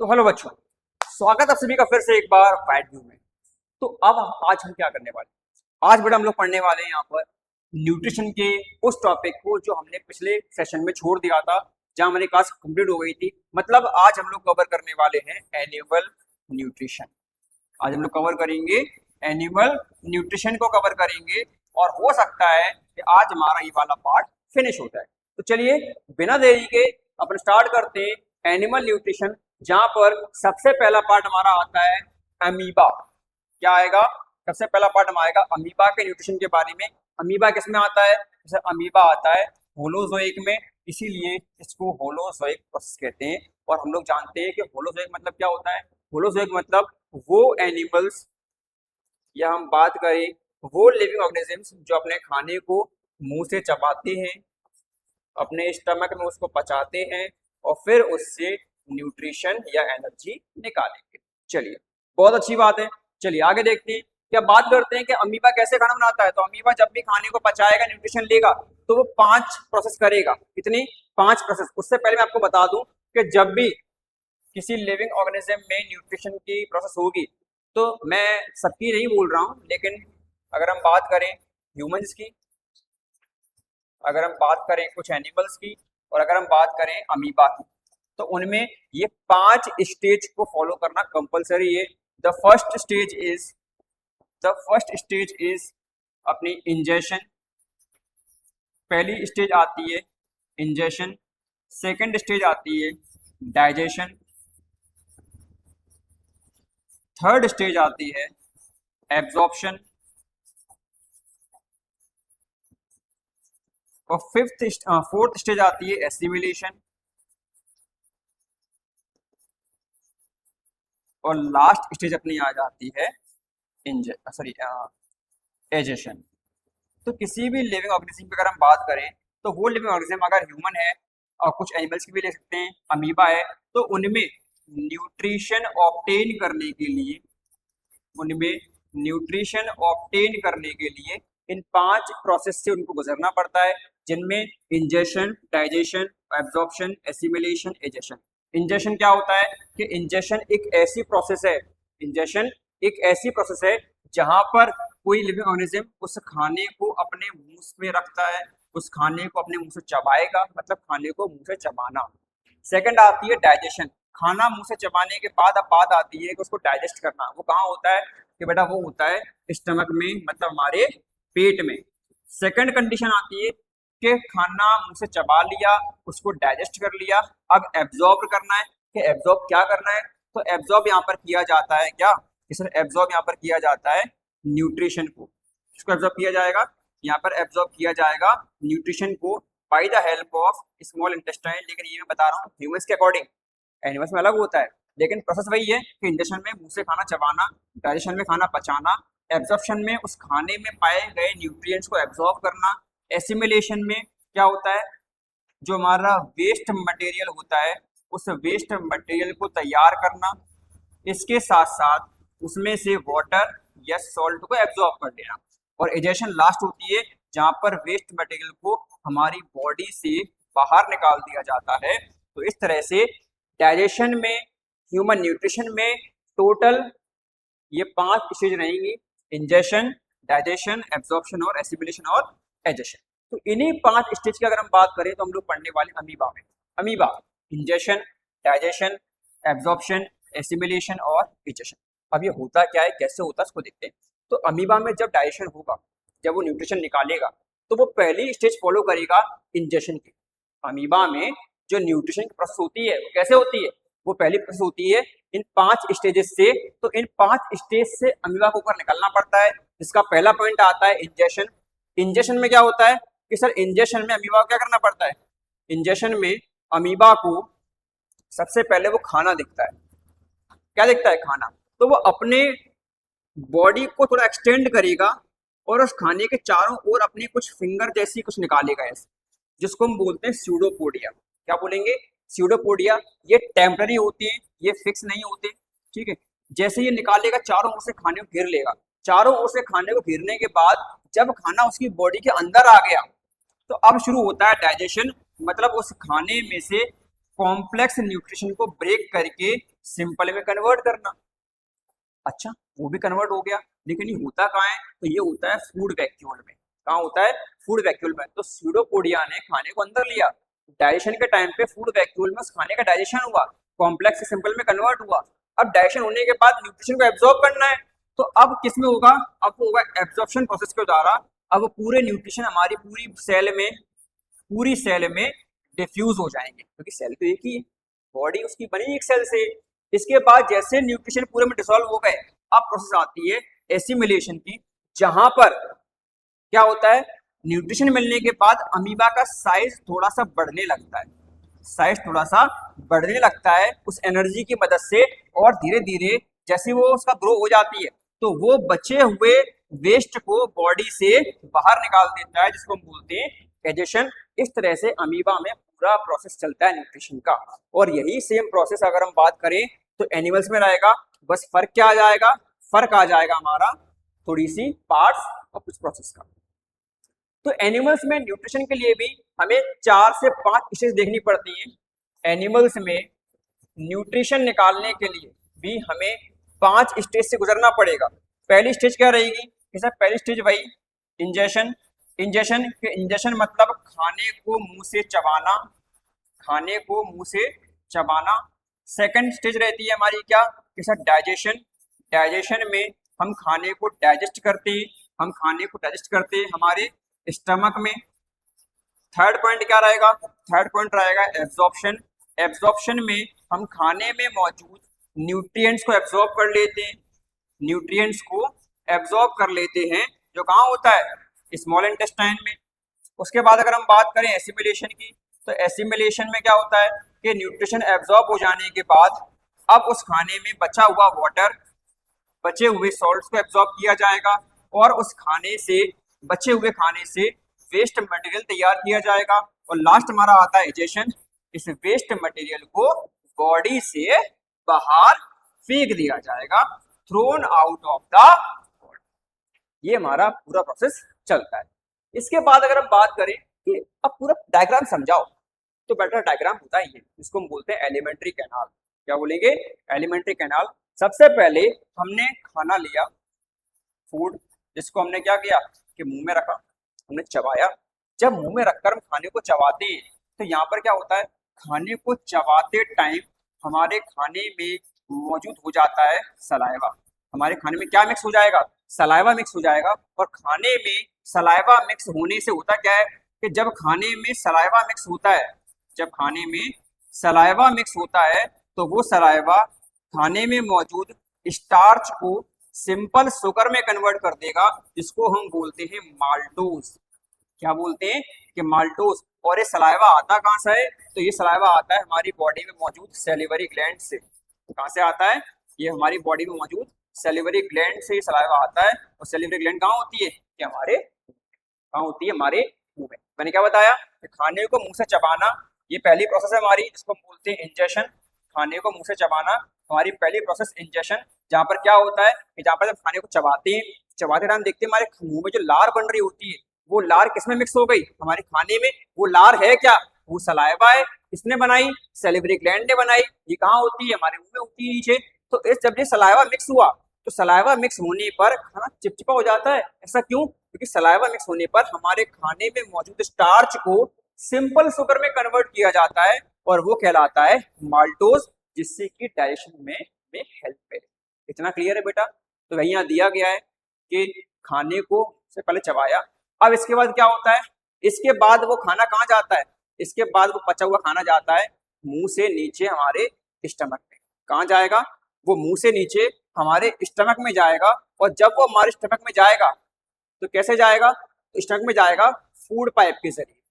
तो हेलो बच्चों, स्वागत है सभी का फिर से एक बार फाइट व्यू में। तो अब आज हम क्या करने वाले हैं? आज बेटा हम लोग पढ़ने वाले हैं यहाँ पर न्यूट्रिशन के उस टॉपिक को जो हमने पिछले सेशन में छोड़ दिया था, जहाँ हमारी क्लास कंप्लीट हो गई थी। मतलब आज हम लोग कवर करने वाले हैं एनिमल न्यूट्रिशन। आज हम लोग कवर करेंगे एनिमल न्यूट्रिशन को कवर करेंगे, और हो सकता है कि आज हमारा ये वाला पार्ट फिनिश हो जाए। तो चलिए बिना देरी के अपन स्टार्ट करते हैं एनिमल न्यूट्रिशन, जहां पर सबसे पहला पार्ट हमारा आता है अमीबा। क्या आएगा? सबसे पहला पार्ट हमारा आएगा अमीबा के न्यूट्रिशन के बारे में। अमीबा किसमें आता है? जैसे अमीबा आता है होलोजोइक में, इसीलिए इसको होलोजोइक प्रोसेस कहते हैं। और हम लोग जानते हैं कि होलोजोइक मतलब क्या होता है। होलोजोइक मतलब वो एनिमल्स, या हम बात करें वो लिविंग ऑर्गेनिजम्स जो अपने खाने को मुंह से चबाते हैं, अपने स्टमक में उसको पचाते हैं और फिर उससे न्यूट्रिशन या एनर्जी निकालेंगे। चलिए बहुत अच्छी बात है, चलिए आगे देखते हैं। क्या बात करते हैं कि अमीबा कैसे खाना बनाता है। तो अमीबा जब भी खाने को पचाएगा, न्यूट्रिशन लेगा, तो वो 5 प्रोसेस करेगा। कितनी? 5 प्रोसेस। उससे पहले मैं आपको बता दूं कि जब भी किसी लिविंग ऑर्गेनिज्म में न्यूट्रिशन की प्रोसेस होगी, तो मैं सबकी नहीं बोल रहा हूं, लेकिन अगर हम बात करें ह्यूमंस की, अगर हम बात करें कुछ एनिमल्स की, और अगर हम बात करें अमीबा की, तो उनमें ये 5 स्टेज को फॉलो करना कंपलसरी है। द फर्स्ट स्टेज इज अपनी इंजेशन। पहली स्टेज आती है इंजेशन। सेकंड स्टेज आती है डाइजेशन। थर्ड स्टेज आती है एब्जॉर्प्शन। और फोर्थ स्टेज आती है एसिमिलेशन। और लास्ट स्टेज अपनी आ जाती है एजेशन। तो किसी भी लिविंग ऑर्गेनिज्म की अगर हम बात करें, तो वो लिविंग ऑर्गेनिज्म अगर ह्यूमन है और कुछ एनिमल्स की भी ले सकते हैं, अमीबा है, तो उनमें न्यूट्रिशन ऑब्टेन करने के लिए इन 5 प्रोसेस से उनको गुजरना पड़ता है, जिनमें ingestion, digestion, absorption, assimilation, egestion. Ingestion क्या होता है कि इंजेशन एक ऐसी प्रोसेस है जहां पर कोई लिविंग ऑर्गेनिज्म उस खाने को अपने मुंह में रखता है, उस खाने को अपने मुंह से चबाएगा, मतलब खाने को मुंह से चबाना। सेकंड आती है डाइजेशन। खाना मुंह से चबाने के बाद अब बात आती है कि उसको डाइजेस्ट करना। वो कहाँ होता है कि बेटा वो होता है स्टमक में, मतलब हमारे पेट में। सेकंड कंडीशन आती है कि खाना मुंह से चबा लिया, उसको डाइजेस्ट कर लिया, अब एब्जॉर्ब करना है। कि एब्जॉर्ब क्या करना है? तो एब्जॉर्ब यहाँ पर किया जाता है क्या? एब्जॉर्ब यहाँ पर किया जाता है न्यूट्रिशन को। इसको एब्जॉर्ब किया जाएगा, यहाँ पर एब्जॉर्ब किया जाएगा न्यूट्रिशन को by the help of small intestine. लेकिन ये मैं बता रहा हूँ ह्यूमंस के अकॉर्डिंग, एनिमल्स में अलग होता है, लेकिन प्रोसेस वही है कि इंजेशन में मुंह से खाना चबाना, डाइजेशन में खाना पचाना, एब्जॉर्प्शन में उस खाने में पाए गए न्यूट्रिएंट्स को एब्जॉर्ब करना, एसिमिलेशन में क्या होता है, जो हमारा वेस्ट मटेरियल होता है उस वेस्ट मटेरियल को तैयार करना, इसके साथ साथ उसमें से वाटर या सॉल्ट को एब्जॉर्ब कर लेना। और एजेशन लास्ट होती है, जहां पर वेस्ट मटेरियल को हमारी बॉडी से बाहर निकाल दिया जाता है। तो इस तरह से डाइजेशन में, ह्यूमन न्यूट्रिशन में टोटल ये 5 स्टेज रहेंगी: इंजेशन, डाइजेशन, एब्जॉर्प्शन और एसिमिलेशन और एजेशन। तो इन्हीं 5 स्टेज की अगर हम बात करें तो हम लोग पढ़ने वाले अमीबा में। Amoeba ingestion, digestion, absorption, assimilation और एजेशन। अब ये होता क्या है, कैसे होता है, इसको देखते हैं। तो अमीबा में जब डाइजेशन होगा, जब वो न्यूट्रिशन निकालेगा, तो वो पहली स्टेज फॉलो करेगा इंजेशन की। अमीबा में जो न्यूट्रिशन की प्रोसेस होती है वो कैसे होती है? वो पहली प्रोसेस होती है इन 5 स्टेजेस से। तो इन 5 स्टेज से अमीबा को ऊपर निकलना पड़ता है, जिसका पहला पॉइंट आता है इंजेशन। इंजेशन में क्या होता है कि सर इंजेशन में अमीबा को क्या करना पड़ता है? इंजेशन में अमीबा को सबसे पहले वो खाना दिखता है। क्या दिखता है? खाना। तो वो अपने बॉडी को थोड़ा एक्सटेंड करेगा और उस खाने के चारों ओर अपनी कुछ फिंगर जैसी कुछ निकालेगा ऐसे, जिसको हम बोलते हैं स्यूडोपोडिया। क्या बोलेंगे? स्यूडोपोडिया। ये टेम्पररी होते हैं, ये फिक्स नहीं होते, ठीक है। जैसे ये निकालेगा चारों ओर से खाने को घेर लेगा। चारों ओर से खाने को घेरने के बाद जब खाना उसकी बॉडी के अंदर आ गया, तो अब शुरू होता है डाइजेशन। मतलब उस खाने में से कॉम्प्लेक्स न्यूट्रिशन को ब्रेक करके सिंपल में कन्वर्ट करना। अच्छा, वो भी कन्वर्ट हो गया, लेकिन ये होता कहाँ है? तो ये होता है फूड वैक्यूल में। कहाँ होता है? फूड वैक्यूल में। तो स्यूडोपोडिया ने खाने को अंदर लिया, डाइजेशन के टाइम पे फूड वैक्यूल में उस खाने का डाइजेशन हुआ, कॉम्प्लेक्स से सिंपल में कन्वर्ट हुआ। अब डाइजेशन होने के बाद न्यूट्रिशन को एब्जॉर्ब करना है, तो अब किस में होगा? अब होगा एब्जॉर्प्शन प्रोसेस के द्वारा। अब पूरे न्यूट्रिशन हमारी पूरी सेल में डिफ्यूज हो जाएंगे, क्योंकि सेल तो एक ही है, बॉडी उसकी बनी एक सेल से। इसके बाद जैसे न्यूट्रिशन पूरे में डिसॉल्व हो गए, अब प्रोसेस आती है एसिमिलेशन की, जहां पर क्या होता है? न्यूट्रिशन मिलने के बाद अमीबा का साइज थोड़ा सा बढ़ने लगता है, साइज थोड़ा सा बढ़ने लगता है उस एनर्जी की मदद से, और धीरे धीरे जैसे वो उसका ग्रो हो जाती है तो वो बचे हुए वेस्ट को बॉडी से बाहर निकाल देता है, जिसको हम बोलते हैं डाइजेशन। इस तरह से अमीबा में पूरा प्रोसेस चलता है न्यूट्रिशन का। और यही सेम प्रोसेस अगर हम बात करें तो एनिमल्स में रहेगा, बस फर्क क्या आ जाएगा? फर्क आ जाएगा हमारा थोड़ी सी पार्ट्स और कुछ प्रोसेस का। तो एनिमल्स में न्यूट्रिशन के लिए भी हमें 4 से 5 स्टेज देखनी पड़ती हैं। एनिमल्स में न्यूट्रिशन निकालने के लिए भी हमें 5 स्टेज से गुजरना पड़ेगा। पहली स्टेज क्या रहेगी? जैसा पहली स्टेज वही इंजेशन। इंजेशन मतलब खाने को मुंह से चबाना, खाने को मुंह से चबाना। सेकंड स्टेज रहती है हमारी क्या? जैसा डाइजेशन। डाइजेशन में हम खाने को डाइजेस्ट करते हैं, हम खाने को डाइजेस्ट करते हैं हमारे स्टमक में। थर्ड पॉइंट क्या रहेगा? थर्ड पॉइंट रहेगा एब्जॉर्प्शन। एब्जॉर्प्शन में हम खाने में मौजूद न्यूट्रिएंट्स को एब्जॉर्ब कर लेते हैं, न्यूट्रिएंट्स को एब्जॉर्ब कर लेते हैं, जो कहाँ होता है? स्मॉल इंटेस्टाइन में। उसके बाद अगर हम बात करें एसिमिलेशन की, तो एसिमिलेशन में क्या होता है कि न्यूट्रिशन एब्जॉर्ब हो जाने के बाद अब उस खाने में बचा हुआ वाटर, बचे हुए सॉल्ट्स को एब्जॉर्ब किया जाएगा, और उस खाने से, बचे हुए खाने से वेस्ट मटेरियल तैयार किया जाएगा। और लास्ट हमारा आता है डाइजेशन। इस वेस्ट मटेरियल को बॉडी से बाहर फेंक दिया जाएगा, thrown out of the body. ये हमारा पूरा प्रोसेस चलता है। इसके बाद अगर हम बात करें कि अब पूरा डायग्राम समझाओ, तो बेटर डायग्राम होता ही है, जिसको हम बोलते हैं एलिमेंट्री कैनाल। क्या बोलेंगे? Alimentary canal. सबसे पहले हमने खाना लिया, फूड, जिसको हमने क्या किया कि मुंह में रखा, हमने चबाया। जब मुंह में रखकर हम खाने को चबाते हैं तो यहाँ पर क्या होता है? खाने को चबाते टाइम हमारे खाने में मौजूद हो जाता है सलाइवा। हमारे खाने में क्या मिक्स हो जाएगा? सलाइवा मिक्स हो जाएगा। और खाने में सलाइवा मिक्स होने से होता क्या है कि जब खाने में सलाइवा मिक्स होता है, जब खाने में सलाइवा मिक्स होता है तो वो सलाइवा खाने में मौजूद स्टार्च को सिंपल शुगर में कन्वर्ट कर देगा, जिसको हम बोलते हैं माल्टोज। क्या बोलते हैं? कि माल्टोज। और ये सलाइवा आता कहाँ से है? तो ये सलाइवा आता है हमारी बॉडी में मौजूद सैलिवरी ग्लैंड से। कहाँ से आता है? ये हमारी बॉडी में मौजूद सैलिवरी ग्लैंड से सलाइवा आता है। और सैलिवरी ग्लैंड कहाँ होती है? कि हमारे कहाँ होती है? हमारे मुंह में। मैंने क्या बताया कि खाने को मुंह से चबाना, ये पहली प्रोसेस है हमारी, जिसको हम बोलते हैं इंजेशन। खाने को मुंह से चबाना हमारी पहली प्रोसेस इंजेशन, जहाँ पर क्या होता है कि जहाँ पर जब खाने को चबाते हैं, चबाते टाइम देखते हैं हमारे मुंह में जो लार बन रही होती है, वो लार किसमें मिक्स हो गई? हमारे खाने में। वो लार है क्या? वो सलाइवा है। किसने बनाई? सैलिवरी ग्लैंड ने बनाई। ये कहाँ होती है? हमारे मुंह में होती है, नीचे। तो इस जब ये सलाइवा मिक्स हुआ, तो सलाइवा मिक्स होने पर खाना चिपचिपा हो जाता है। ऐसा क्यों? क्योंकि सलाइवा मिक्स होने पर हमारे खाने में मौजूद स्टार्च को सिंपल शुगर में कन्वर्ट किया जाता है, और वो कहलाता है माल्टोज, जिससे कि डाइजेशन में हेल्प करे। इतना क्लियर है बेटा? तो वही यहाँ दिया गया है कि खाने को से पहले चबाया। अब इसके बाद क्या होता है? इसके बाद वो खाना कहाँ जाता है? इसके बाद वो पचा हुआ खाना जाता है मुंह से नीचे हमारे स्टमक में। कहाँ जाएगा? वो मुंह से नीचे हमारे स्टमक में जाएगा। और जब वो हमारे स्टमक में जाएगा तो कैसे जाएगा? तो स्टमक में जाएगा फूड पाइप के जरिए।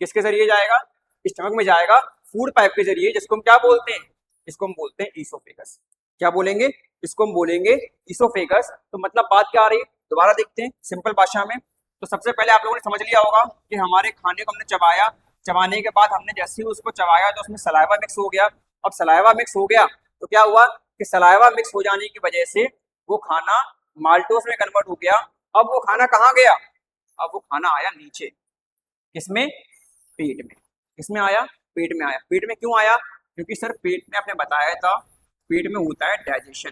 किसके जरिए जाएगा? स्टमक में जाएगा फूड पाइप के जरिए, जिसको हम क्या बोलते हैं? इसको हम बोलते हैं ईसोफेगस। क्या बोलेंगे? इसको हम बोलेंगे ईसोफेगस। तो मतलब बात क्या आ रही है? दोबारा देखते हैं सिंपल भाषा में। तो सबसे पहले आप लोगों ने समझ लिया होगा कि हमारे खाने को हमने चबाया, चबाने के बाद हमने जैसे ही उसको चबाया तो उसमें सलाइवा मिक्स हो गया। अब सलाइवा मिक्स हो गया तो क्या हुआ कि सलाइवा मिक्स हो जाने की वजह से वो खाना माल्टोस में कन्वर्ट हो गया। अब वो खाना कहाँ गया? अब वो खाना आया नीचे। किसमें? पेट में। किसमें आया? पेट में आया। पेट में क्यों आया? क्योंकि सर पेट में आपने बताया था, पेट में होता है डाइजेशन।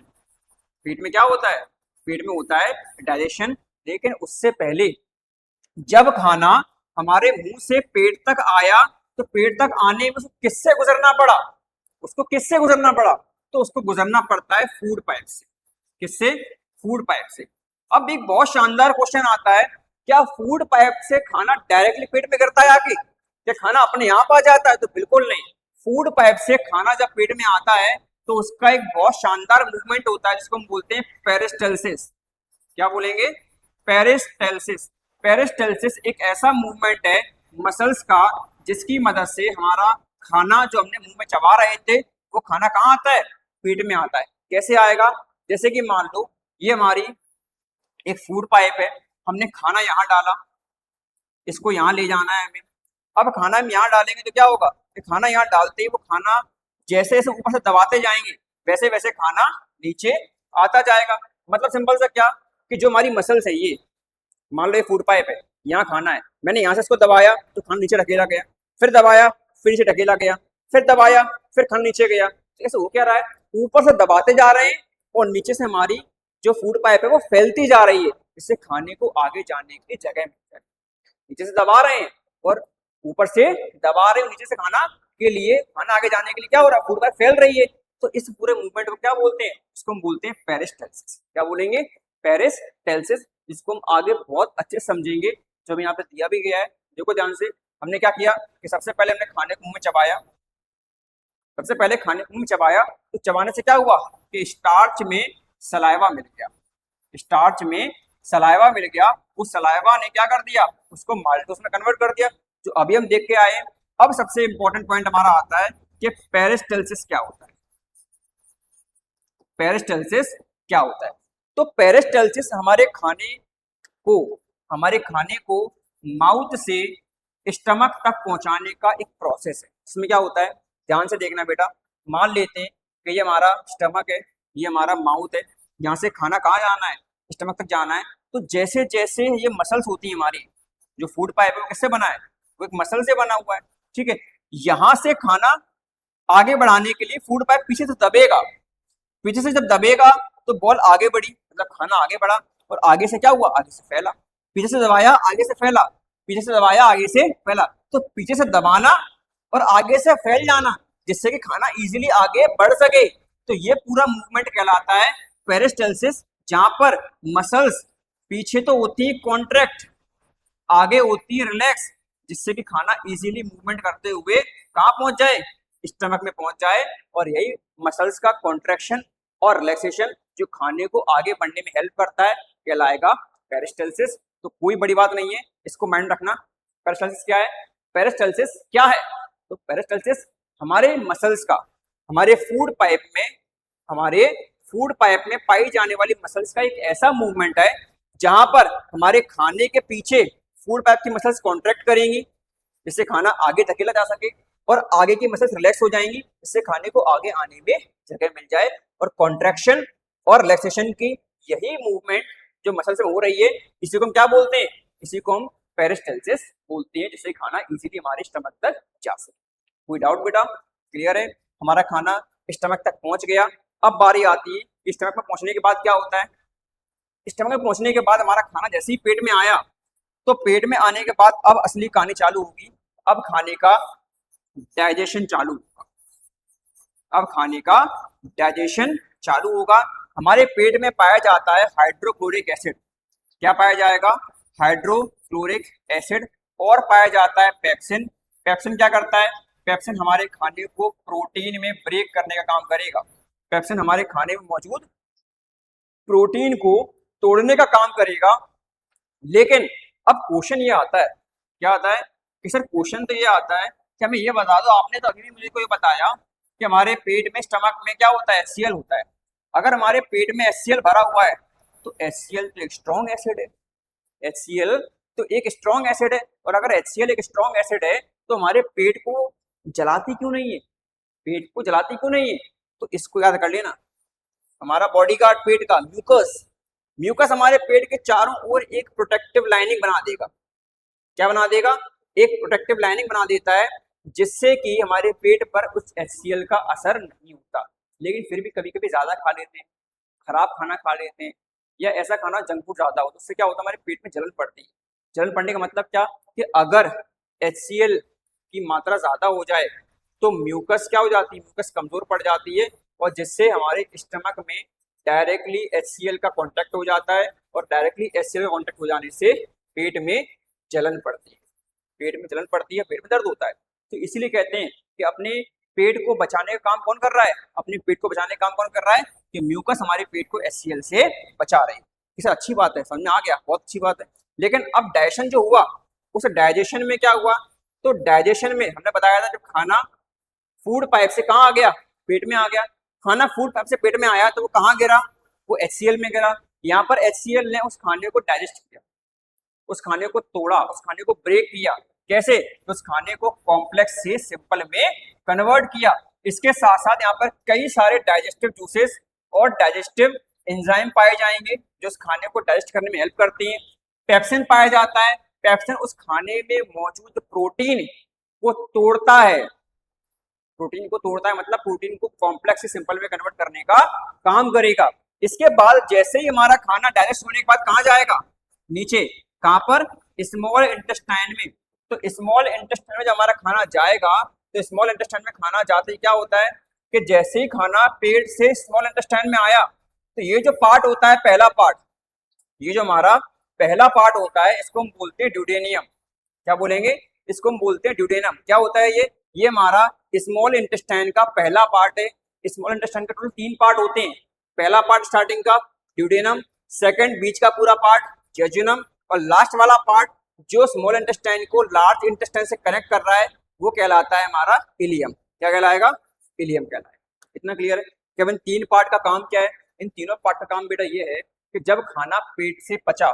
पेट में क्या होता है? पेट में होता है डाइजेशन। लेकिन उससे पहले जब खाना हमारे मुंह से पेट तक आया, तो पेट तक आने में उसको किससे गुजरना पड़ा? उसको किससे गुजरना पड़ा? तो उसको गुजरना पड़ता है फूड पाइप से। किससे? फूड पाइप से। अब एक बहुत शानदार क्वेश्चन आता है, क्या फूड पाइप से खाना डायरेक्टली पेट में गिरता है आके? क्या खाना अपने आप आ जाता है? तो बिल्कुल नहीं। फूड पाइप से खाना जब पेट में आता है तो उसका एक बहुत शानदार मूवमेंट होता है जिसको हम बोलते हैं पेरिस्टल्सिस। क्या बोलेंगे? पेरिस्टल्सिस। पेरिस्टल्सिस एक ऐसा मूवमेंट है मसल्स का जिसकी मदद से हमारा खाना जो हमने मुंह में चबा रहे थे वो खाना कहाँ आता है? पेट में आता है। कैसे आएगा? जैसे कि मान लो ये हमारी एक फूड पाइप है, हमने खाना यहाँ डाला, इसको यहाँ ले जाना है हमें। अब खाना हम यहाँ डालेंगे तो क्या होगा कि खाना यहाँ डालते ही वो खाना जैसे जैसे ऊपर से दबाते जाएंगे वैसे वैसे खाना नीचे आता जाएगा। मतलब सिंपल सा क्या कि जो हमारी मसल्स है, ये मान लो ये फूड पाइप है, यहाँ खाना है, मैंने यहाँ से इसको दबाया तो खाना नीचे ढकेला गया, फिर दबाया फिर नीचे ढकेला गया, फिर दबाया फिर खाना नीचे गया। तो ऐसे हो क्या रहा है? ऊपर से दबाते जा रहे हैं और नीचे से हमारी जो फूड पाइप है वो फैलती जा रही है, इससे खाने को आगे जाने की जगह मिल जाए। नीचे से दबा रहे हैं और ऊपर से दबा रहे हैं, नीचे से खाना के लिए, खाना आगे जाने के लिए क्या हो रहा है? फूड पाइप फैल रही है। तो इस पूरे मूवमेंट को क्या बोलते हैं? इसको हम बोलते हैं पेरिस्टल्सिस। क्या बोलेंगे? पेरिस्टल्सिस। जिसको हम आगे बहुत अच्छे समझेंगे, जो हमें यहाँ पे दिया भी गया है। देखो ध्यान से, हमने क्या किया कि सबसे पहले हमने खाने को मुंह में चबाया। सबसे पहले खाने को मुंह में चबाया तो चबाने से क्या हुआ कि स्टार्च में सलाइवा मिल गया। स्टार्च में सलाइवा मिल गया। उस सलाइवा ने क्या कर दिया? उसको माल्टोस में कन्वर्ट कर दिया, जो अभी हम देख के आए। अब सबसे इंपॉर्टेंट पॉइंट हमारा आता है कि पेरिस्टल्सिस क्या होता है। पेरिस्टल्सिस क्या होता है? तो पेरिस्टल्सिस हमारे खाने को माउथ से स्टमक तक पहुंचाने का एक प्रोसेस है। इसमें क्या होता है? ध्यान से देखना बेटा। मान लेते हैं कि ये हमारा स्टमक है, ये हमारा माउथ है, यहाँ से खाना कहाँ जाना है? स्टमक तक जाना है। तो जैसे जैसे ये मसल्स होती है हमारी, जो फूड पाइप है वो किससे बना है? वो एक मसल से बना हुआ है, ठीक है। यहाँ से खाना आगे बढ़ाने के लिए फूड पाइप पीछे से दबेगा। पीछे से जब दबेगा तो बॉल आगे बढ़ी, मतलब खाना आगे बढ़ा, और आगे से क्या हुआ? आगे से फैला। पीछे से दबाया, आगे से फैला, पीछे से दबाया, आगे से फैला। तो पीछे से दबाना और आगे से फैल जाना, जिससे कि खाना इजीली आगे बढ़ सके। तो ये पूरा मूवमेंट कहलाता है पेरिस्टल्सिस, जहां पर मसल्स पीछे तो होती है कॉन्ट्रैक्ट, आगे होती है रिलैक्स, जिससे कि खाना इजीली मूवमेंट करते हुए कहाँ पहुंच जाए? स्टमक में पहुंच जाए। और यही मसल्स का कॉन्ट्रैक्शन और रिलैक्सेशन जो खाने को आगे बढ़ने में हेल्प करता है कहलाएगा पेरिस्टल्सिस। तो कोई बड़ी बात नहीं है, इसको माइंड रखना। पेरिस्टल्सिस क्या है? पेरिस्टल्सिस क्या है? तो पेरिस्टल्सिस हमारे मसल्स का, हमारे फूड पाइप में पाई जाने वाली मसल्स का एक ऐसा मूवमेंट है जहां पर हमारे खाने के पीछे फूड पाइप की मसल्स कॉन्ट्रैक्ट करेंगी, जिससे खाना आगे धकेला जा सके, और आगे की मसल्स रिलैक्स हो जाएंगी, जिससे खाने को आगे आने में जगह मिल जाए। और कॉन्ट्रैक्शन और रिलैक्सेशन की यही मूवमेंट जो मसल से हो रही है, इसी को हम क्या बोलते हैं? इसी को हम पेरिस्टल्सिस बोलते हैं, जिससे खाना इजीली हमारे स्टमक तक जा सके। कोई डाउट बेटा? क्लियर है? हमारा खाना स्टमक तक पहुंच गया। अब बारी आती है कि स्टमक में पहुंचने के बाद क्या होता है। स्टमक में पहुंचने के बाद हमारा खाना जैसे ही पेट में आया, तो पेट में आने के बाद अब असली कहानी चालू होगी। अब खाने का डाइजेशन चालू होगा। अब खाने का डाइजेशन चालू होगा। हमारे पेट में पाया जाता है हाइड्रोक्लोरिक एसिड। क्या पाया जाएगा? Hydrochloric acid. और पाया जाता है पेप्सिन। पेप्सिन क्या करता है? पेप्सिन हमारे खाने को प्रोटीन में ब्रेक करने का काम करेगा। पेप्सिन हमारे खाने में मौजूद प्रोटीन को तोड़ने का काम करेगा। लेकिन अब क्वेश्चन ये आता है, क्या आता है कि सर क्वेश्चन तो ये आता है कि हमें ये बता दो, आपने तो अभी भी मुझे को ये बताया कि हमारे पेट में, स्टमक में क्या होता है? HCl होता है। अगर हमारे पेट में HCl भरा हुआ है तो HCl तो एक स्ट्रॉन्ग एसिड है। HCl तो एक स्ट्रॉन्ग एसिड है, और अगर HCl एक स्ट्रॉन्ग एसिड है तो हमारे पेट को जलाती क्यों नहीं है? पेट को जलाती क्यों नहीं है? तो इसको याद कर लेना। हमारा बॉडीगार्ड पेट का म्यूकस, म्यूकस हमारे पेट के चारों ओर एक प्रोटेक्टिव लाइनिंग बना देगा। क्या बना देगा? एक प्रोटेक्टिव लाइनिंग बना देता है, जिससे कि हमारे पेट पर उस HCl का असर नहीं होता। लेकिन फिर भी कभी कभी ज्यादा खा लेते हैं, खराब खाना खा लेते हैं, या ऐसा खाना जंक फूड ज्यादा हो तो उससे क्या होता है, हमारे पेट में जलन पड़ती है। जलन पड़ने का मतलब क्या, कि अगर HCl की मात्रा ज्यादा हो जाए तो म्यूकस क्या हो जाती है, म्यूकस कमजोर पड़ जाती है, और जिससे हमारे स्टमक में डायरेक्टली HCl का कांटेक्ट हो जाता है, और डायरेक्टली HCl का कांटेक्ट हो जाने से पेट में जलन पड़ती है, पेट में जलन पड़ती है, पेट में दर्द होता है। तो इसीलिए कहते हैं कि अपने पेट को बचाने का काम कौन कर रहा है, अपने पेट को बचाने का काम कौन कर रहा है, कि म्यूकस हमारे पेट को HCl से बचा रहे हैं। इसे अच्छी बात है, समझ में आ गया, बहुत अच्छी बात है। लेकिन अब डाइजेशन जो हुआ, उस डाइजेशन में क्या हुआ, तो डाइजेशन में हमने बताया था जब खाना फूड पाइप से कहाँ आ गया, पेट में आ गया। खाना फूड पाइप से पेट में आया तो वो कहाँ गिरा, वो HCl में गिरा। यहाँ पर HCl ने उस खाने को डाइजेस्ट किया, उस खाने को तोड़ा, उस खाने को ब्रेक किया। कैसे, तो उस खाने को कॉम्प्लेक्स से सिंपल में कन्वर्ट किया। इसके साथ साथ यहाँ पर कई सारे डाइजेस्टिव जूसेस और डाइजेस्टिव एंजाइम पाए जाएंगे जो उस खाने को डाइजेस्ट करने में हेल्प करती हैं। पेप्सिन पाया जाता है, पेप्सिन उस खाने में मौजूद प्रोटीन को तोड़ता है, प्रोटीन को तोड़ता है मतलब प्रोटीन को कॉम्प्लेक्स से सिंपल में कन्वर्ट करने का काम करेगा। इसके बाद जैसे ही हमारा खाना डाइजेस्ट होने के बाद कहाँ जाएगा, नीचे, कहाँ पर, स्मॉल इंटेस्टाइन में। तो स्मॉल इंटेस्टाइन में जब हमारा खाना जाएगा, तो स्मॉल इंटेस्टाइन में खाना जाते ही क्या होता है, कि जैसे ही खाना पेट से स्मॉल इंटेस्टाइन में आया, तो ये जो पार्ट होता है, पहला पार्ट, ये जो हमारा पहला पार्ट होता है, इसको हम बोलते हैं ड्यूडेनियम। क्या बोलेंगे, इसको हम बोलते हैं ड्यूडेनियम। क्या होता है ये हमारा स्मॉल इंटेस्टाइन का पहला पार्ट है। स्मॉल इंटेस्टाइन का टोटल 3 पार्ट होते हैं। पहला पार्ट स्टार्टिंग का ड्यूडेनम, सेकंड बीच का पूरा पार्ट जेजुनम, और लास्ट वाला पार्ट जो स्मॉल इंटेस्टाइन को लार्ज इंटेस्टाइन से कनेक्ट कर रहा है वो कहलाता है हमारा इलियम। क्या कहलाएगा, इलियम कहलाएगा। इतना क्लियर है कि इन 3 पार्ट का काम क्या है। इन तीनों पार्ट का काम बेटा ये है कि जब खाना पेट से पचा,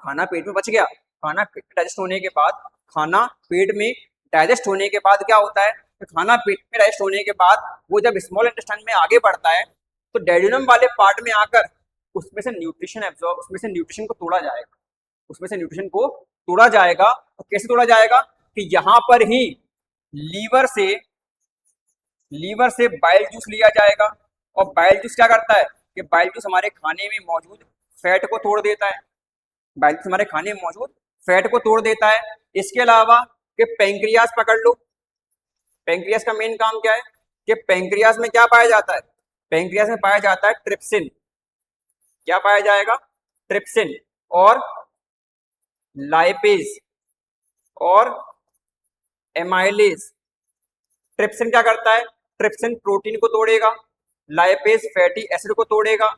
खाना पेट में पच गया, खाना डाइजेस्ट होने के बाद, खाना पेट में डाइजेस्ट होने के बाद क्या होता है, तो खाना पेट में डाइजेस्ट होने के बाद वो जब स्मॉल इंटेस्टाइन में आगे बढ़ता है तो डेड्यूनम वाले पार्ट में आकर उसमें से न्यूट्रिशन एब्जॉर्ब, उसमें से न्यूट्रिशन को तोड़ा जाएगा, उसमें से न्यूट्रिशन को तोड़ा जाएगा। और कैसे तोड़ा जाएगा, कि यहाँ पर ही लीवर से बाइल जूस लिया जाएगा। और बाइल जूस क्या करता है, कि बाइल जूस हमारे खाने में मौजूद फैट को तोड़ देता है, बाइल जूस हमारे खाने में मौजूद फैट को तोड़ देता है। इसके अलावा कि पेंक्रियास पकड़ लो, पेंक्रियास का मेन काम क्या है, कि पेंक्रियास में क्या पाया जाता है, पेंक्रियास में पाया जाता है ट्रिप्सिन। क्या पाया जाएगा, ट्रिप्सिन और लाइपेज और एमाइलेज। ट्रिप्सिन क्या करता है, ट्रिप्सिन प्रोटीन को तोड़ेगा, लाइपेज फैटी एसिड को तोड़ेगा,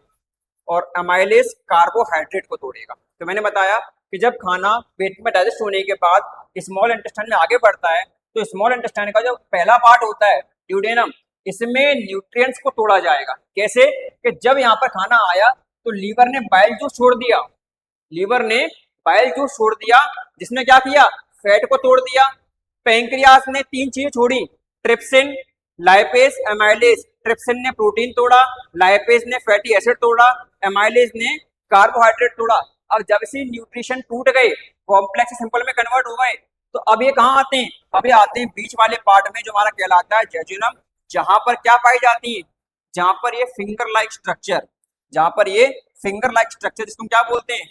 और एमाइलेज कार्बोहाइड्रेट को तोड़ेगा। तो मैंने बताया कि जब खाना पेट में डाइजेस्ट होने के बाद स्मॉल इंटेस्टाइन में आगे बढ़ता है तो स्मॉल इंटेस्टाइन का जो पहला पार्ट होता है ड्यूडेनम, इसमें न्यूट्रिएंट्स को तोड़ा जाएगा। कैसे, कि जब यहाँ पर खाना आया तो लीवर ने बाइल जूस छोड़ दिया, लीवर ने बाइल जूस छोड़ दिया जिसने क्या किया, फैट को तोड़ दिया। पेंक्रियास ने 3 चीजें छोड़ी, ट्रिप्सिन, लाइपेज, एमाइलेज। ट्रिप्सिन ने प्रोटीन तोड़ा, लाइपेज ने फैटी एसिड तोड़ा, एमाइलेज ने कार्बोहाइड्रेट तोड़ा। अब जब से न्यूट्रिशन टूट गए, कॉम्प्लेक्स से सिंपल में कन्वर्ट हो गए, तो अब ये कहाँ आते हैं, अब ये आते हैं बीच वाले पार्ट में जो हमारा कहलाता है जेजुनम, जहां पर क्या पाई जाती है, जहां पर ये फिंगर लाइक स्ट्रक्चर, जहां पर ये फिंगर लाइक स्ट्रक्चर, जिसको हम क्या बोलते हैं,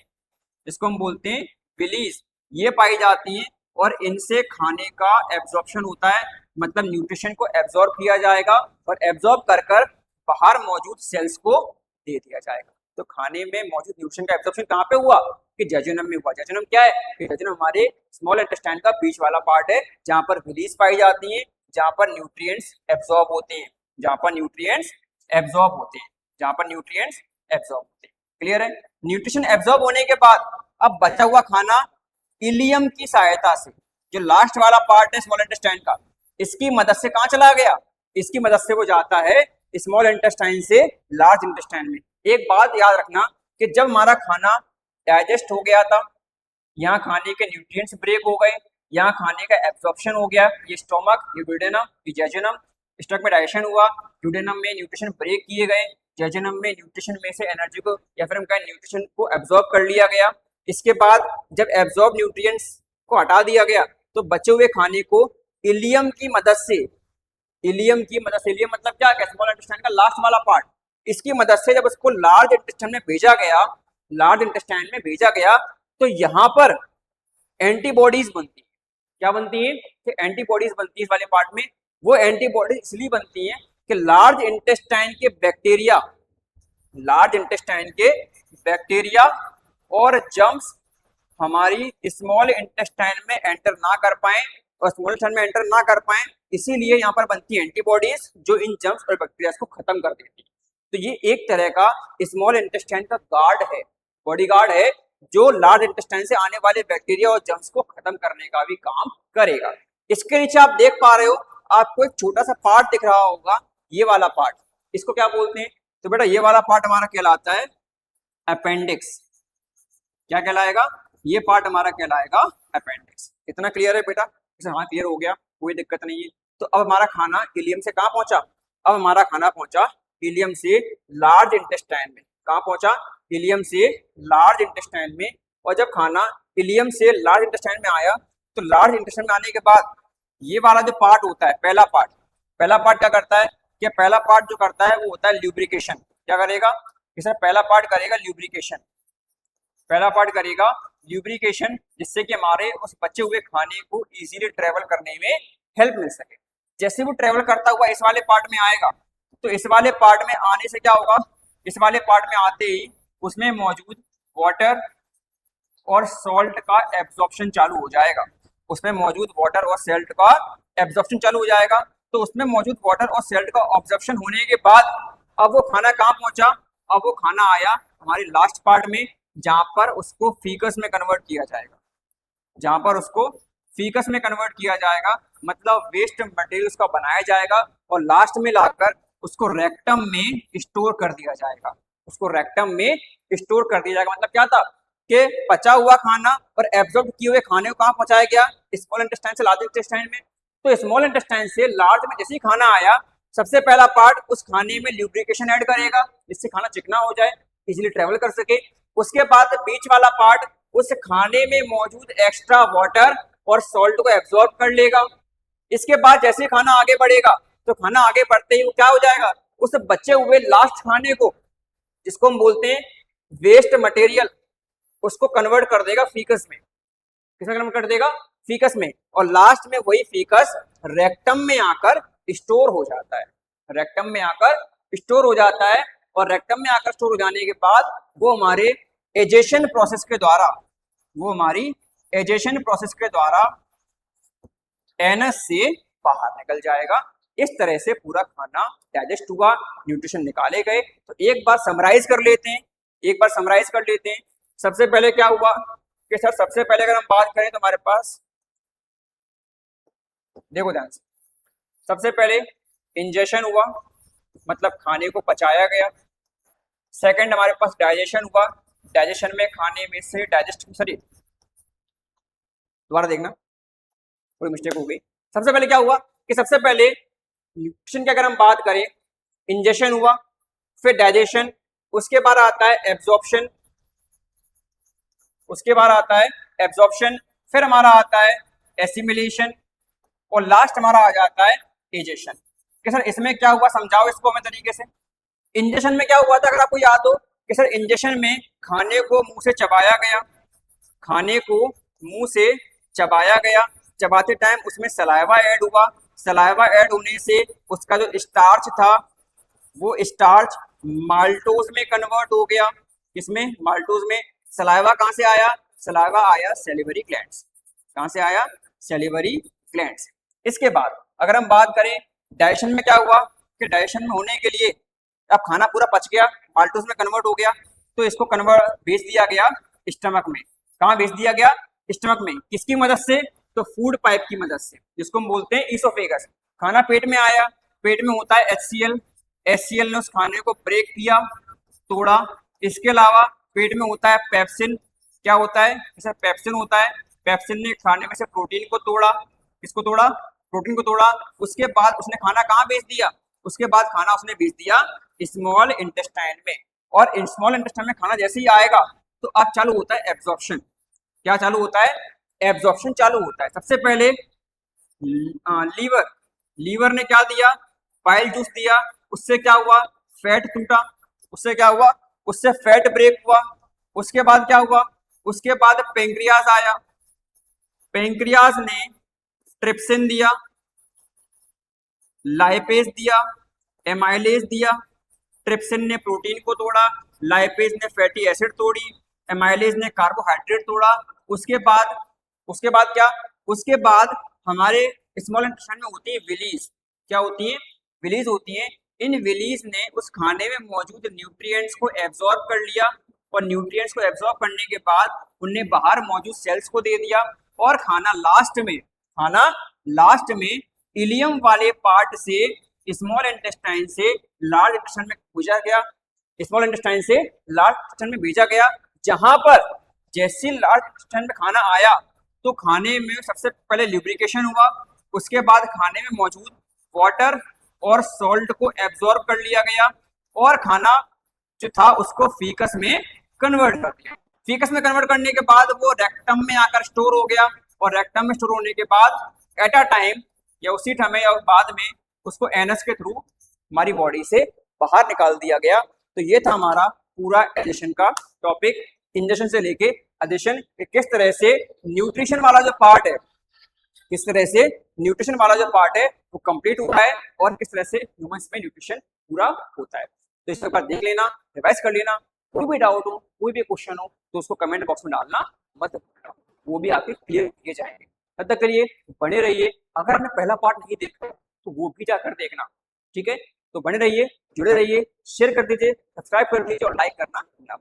जिसको हम बोलते हैं विलीज, ये पाई जाती है। और इनसे खाने का एब्जॉर्प्शन होता है, मतलब न्यूट्रिशन को एब्जॉर्ब किया जाएगा और एब्जॉर्ब कर कर बाहर मौजूद सेल्स को दे दिया जाएगा। तो खाने में मौजूद न्यूट्रिशन का एब्जॉर्प्शन कहाँ पे हुआ, कि जेजुनम में हुआ। जेजुनम क्या है, कि जेजुनम हमारे स्मॉल इंटेस्टाइन का बीच वाला पार्ट है, जहां पर विलीज पाई जाती है, जहां पर न्यूट्रिएंट्स एब्जॉर्ब होते हैं, जहां पर न्यूट्रिएंट्स एब्जॉर्ब होते हैं, जहां पर न्यूट्रिएंट्स एब्जॉर्ब होते हैं। क्लियर है। न्यूट्रिशन एब्जॉर्ब होने के बाद अब बचा हुआ खाना इलियम की सहायता से, जो लास्ट वाला पार्ट है स्मॉल इंटेस्टाइन का, इसकी मदद से कहाँ चला गया, इसकी मदद से वो जाता है स्मॉल इंटेस्टाइन से लार्ज इंटेस्टाइन में। एक बात याद रखना कि जब हमारा खाना डाइजेस्ट हो गया था, यहाँ खाने के न्यूट्रिएंट्स ब्रेक हो गए, यहाँ खाने का एब्जॉर्प्शन हो गया, ये स्टोमक, ये ड्यूडेनम, ये जेजुनम, स्टमक में डाइजेशन हुआ, ड्यूडेनम में न्यूट्रिशन ब्रेक किए गए, जेजुनम में न्यूट्रिशन में से एनर्जी को या फिर हम कहें न्यूट्रिशन को एब्जॉर्ब कर लिया गया। इसके बाद जब एब्जॉर्ब न्यूट्रिएंट्स को हटा दिया गया तो बचे हुए खाने को इलियम की मदद से, इलियम की मदद से, इलियम मतलब क्या है, स्मॉल इंटेस्टाइन का लास्ट वाला पार्ट, इसकी मदद से जब उसको लार्ज इंटेस्टाइन में भेजा गया, लार्ज इंटेस्टाइन में भेजा गया, तो यहाँ पर एंटीबॉडीज बनती है। क्या बनती है? कि एंटीबॉडीज बनती है इस वाले पार्ट में। वो एंटीबॉडीज इसलिए बनती है कि लार्ज इंटेस्टाइन के बैक्टीरिया, लार्ज इंटेस्टाइन के बैक्टीरिया और जर्म्स हमारी स्मॉल इंटेस्टाइन में एंटर ना कर पाए, और स्मॉल इंटेस्टाइन में एंटर ना कर पाए, इसीलिए यहाँ पर बनती है एंटीबॉडीज जो इन जर्म्स और बैक्टीरिया को खत्म कर देती है। तो ये एक तरह का स्मॉल इंटेस्टाइन का गार्ड है, बॉडी गार्ड है, जो लार्ज इंटेस्टाइन से आने वाले बैक्टीरिया और जर्म्स को खत्म करने का भी काम करेगा। इसके नीचे आप देख पा रहे हो, आपको एक छोटा सा पार्ट दिख रहा होगा, ये वाला पार्ट, इसको क्या बोलते हैं? तो बेटा ये वाला पार्ट हमारा कहलाता है अपेंडिक्स। क्या कहलाएगा? ये पार्ट हमारा कहलाएगा अपेंडिक्स। इतना क्लियर है बेटा? हाँ क्लियर हो गया, कोई दिक्कत नहीं है। तो अब हमारा खाना इलियम से कहाँ पहुंचा? अब हमारा खाना पहुंचा इलियम से लार्ज इंटेस्टाइन में। कहाँ पहुंचा? इलियम से लार्ज इंटेस्टाइन में। और जब खाना इलियम से लार्ज इंटेस्टाइन में आया, तो लार्ज इंटेस्टाइन में आने के बाद ये वाला जो पार्ट होता है, पहला पार्ट, पहला पार्ट क्या करता है कि पहला पार्ट जो करता है वो होता है ल्यूब्रिकेशन। क्या करेगा? इसे पहला पार्ट करेगा ल्यूब्रिकेशन, पहला पार्ट करेगा ल्यूब्रिकेशन, जिससे कि हमारे उस बचे हुए खाने को इजीली ट्रेवल करने में हेल्प मिल सके। जैसे वो ट्रेवल करता हुआ इस वाले पार्ट में आएगा, तो इस वाले पार्ट में आने से क्या होगा? इस वाले पार्ट में आते ही उसमें मौजूद वाटर और सॉल्ट का एब्जॉर्प्शन चालू हो जाएगा। उसमें मौजूद वाटर और सॉल्ट का एब्जॉर्प्शन चालू हो जाएगा। तो उसमें मौजूद वाटर और सॉल्ट का ऑब्जॉर्प्शन होने के बाद अब वो खाना कहाँ पहुंचा? अब वो खाना आया हमारे लास्ट पार्ट में, जहां पर उसको फीकस में कन्वर्ट किया जाएगा, जहां पर उसको फीकस में कन्वर्ट किया जाएगा, मतलब वेस्ट मटेरियल उसका बनाया जाएगा, और लास्ट में लाकर उसको रेक्टम में स्टोर कर दिया जाएगा। उसको रेक्टम में स्टोर कर दिया जाएगा। मतलब क्या था कि पचा हुआ खाना और एब्जॉर्ब किए हुए खाने को कहाँ पहुंचाया गया? स्मॉल इंटेस्टाइन से लार्ज इंटेस्टाइन में। तो स्मॉल इंटेस्टाइन से लार्ज में जैसे ही खाना आया, सबसे पहला पार्ट उस खाने में ल्यूब्रिकेशन ऐड करेगा, जिससे खाना चिकना हो जाए, इजीली ट्रेवल कर सके। उसके बाद बीच वाला पार्ट उस खाने में मौजूद एक्स्ट्रा वाटर और सॉल्ट को एब्जॉर्ब कर लेगा। इसके बाद जैसे खाना आगे बढ़ेगा, तो खाना आगे बढ़ते ही वो क्या हो जाएगा? उस बचे हुए लास्ट खाने को, जिसको हम बोलते हैं वेस्ट मटेरियल, उसको कन्वर्ट कर देगा फीकस में। किसमें कन्वर्ट कर देगा? फीकस में। और लास्ट में वही फीकस रेक्टम में आकर स्टोर हो जाता है, रेक्टम में आकर स्टोर हो जाता है। और रेक्टम में आकर स्टोर हो जाने के बाद वो हमारे एजेशन प्रोसेस के द्वारा, वो हमारी एजेशन प्रोसेस के द्वारा एनस से बाहर निकल जाएगा। इस तरह से पूरा खाना डाइजेस्ट हुआ, न्यूट्रिशन निकाले गए। तो एक बार समराइज कर लेते हैं, एक बार समराइज कर लेते हैं। सबसे पहले क्या हुआ कि सर, सबसे पहले अगर हम बात करें तो हमारे पास, देखो ध्यान से, सबसे पहले इंजेशन हुआ, मतलब खाने को पचाया गया। सेकंड हमारे पास डाइजेशन हुआ, डाइजेशन में खाने में से डाइजेस्ट, सॉरी दोबारा देखना, थोड़ी मिस्टेक हो गई। सबसे पहले क्या हुआ कि सबसे पहले न्यूट्रिशन की अगर हम बात करें, इंजेशन हुआ, फिर डाइजेशन, उसके बाद आता है एब्जॉर्प्शन, उसके बाद आता है एब्जॉर्प्शन, फिर हमारा आता है एसिमिलेशन, और लास्ट हमारा आ जाता है एजेशन। कि सर इसमें क्या हुआ, समझाओ इसको हमें तरीके से। इंजेशन में क्या हुआ था, अगर आपको याद हो कि सर इंजेशन में खाने को मुंह से चबाया गया, खाने को मुंह से चबाया गया, चबाते टाइम उसमें सलाइवा ऐड हुआ, सलाइवा ऐड होने से उसका जो स्टार्च था वो स्टार्च माल्टोज में कन्वर्ट हो गया। किसमें? माल्टोज में। सलाइवा कहाँ से आया? सलाइवा आया सैलिवरी ग्लैंड्स। कहाँ से आया? Salivary glands. इसके बाद अगर हम बात करें डाइजेशन में, क्या हुआ कि डाइजेशन में होने के लिए अब खाना पूरा पच गया, माल्टोज में कन्वर्ट हो गया, तो इसको कन्वर्ट भेज दिया गया स्टमक में। कहाँ भेज दिया गया? स्टमक में। किसकी मदद से? तो फूड पाइप की मदद से, जिसको हम बोलते हैं ईसोफेगस। खाना पेट में आया, पेट में होता है HCl, HCl ने उस खाने को ब्रेक किया, तोड़ा। इसके अलावा पेट में होता है पेप्सिन। क्या होता है? जैसे पेप्सिन होता है, पेप्सिन ने खाने में से प्रोटीन को तोड़ा। किसको तोड़ा? प्रोटीन को तोड़ा। उसके बाद उसने खाना कहाँ भेज दिया? उसके बाद खाना उसने भेज दिया स्मॉल इंटेस्टाइन में। और स्मॉल इंटेस्टाइन में खाना जैसे ही आएगा, तो अब चालू होता है एब्जॉर्प्शन। क्या चालू होता है? एब्जॉर्प्शन चालू होता है। सबसे पहले लीवर, लीवर ने क्या दिया, पाइल जूस दिया, उससे क्या हुआ, फैट टूटा, उससे क्या हुआ, उससे फैट ब्रेक हुआ। उसके बाद क्या हुआ, उसके बाद पेंक्रियाज आया, पेंक्रियाज ने ट्रिप्सिन दिया, लाइपेज दिया, एमाइलेज दिया। ट्रिप्सिन ने प्रोटीन को तोड़ा, लाइपेज ने फैटी एसिड तोड़ी, एमाइलेज ने कार्बोहाइड्रेट तोड़ा। उसके बाद क्या, उसके बाद हमारे स्मॉल इंटेस्टाइन में होती है विलीज। क्या होती है, विलीज होती है। इन विलीज ने उस खाने में मौजूद न्यूट्रिएंट्स को एब्जॉर्ब कर लिया, और न्यूट्रिएंट्स को एब्जॉर्ब करने के बाद उन्हें बाहर मौजूद सेल्स को दे दिया, और खाना लास्ट में इलियम वाले पार्ट से स्मॉल इंटेस्टाइन से लार्ज इंटेस्टाइन में भेजा गया, स्मॉल इंटेस्टाइन से लार्ज इंटेस्टाइन में भेजा गया, जहां पर जैसे लार्ज इंटेस्टाइन में खाना आया तो खाने में सबसे पहले ल्यूब्रिकेशन हुआ, उसके बाद खाने में मौजूद वाटर और सॉल्ट को एब्जॉर्ब कर लिया गया, और खाना जो था उसको फीकस में कन्वर्ट कर दिया। फीकस में कन्वर्ट करने के बाद वो रेक्टम में आकर स्टोर हो गया, और रेक्टम में स्टोर होने के बाद एट अ टाइम या उसी समय या बाद में उसको एनस के थ्रू हमारी बॉडी से बाहर निकाल दिया गया। तो ये था हमारा पूरा एडिशन का टॉपिक, इंजेक्शन से लेके एडिशन, किस तरह से न्यूट्रिशन वाला जो पार्ट है, किस तरह से न्यूट्रिशन वाला जो पार्ट है वो कंप्लीट हुआ है, और किस तरह से ह्यूमंस में न्यूट्रिशन पूरा होता है। तो इस पर देख लेना, रिवाइज कर लेना। कोई भी डाउट हो, कोई भी क्वेश्चन हो तो उसको कमेंट बॉक्स में डालना मत भूलना, वो भी आपके क्लियर किए जाएंगे। तब तक के लिए बने रहिए। अगर आपने पहला पार्ट नहीं देखा तो वो भी जाकर देखना, ठीक है। तो बने रहिए, जुड़े रहिए, शेयर कर दीजिए, सब्सक्राइब कर दीजिए और लाइक करना ना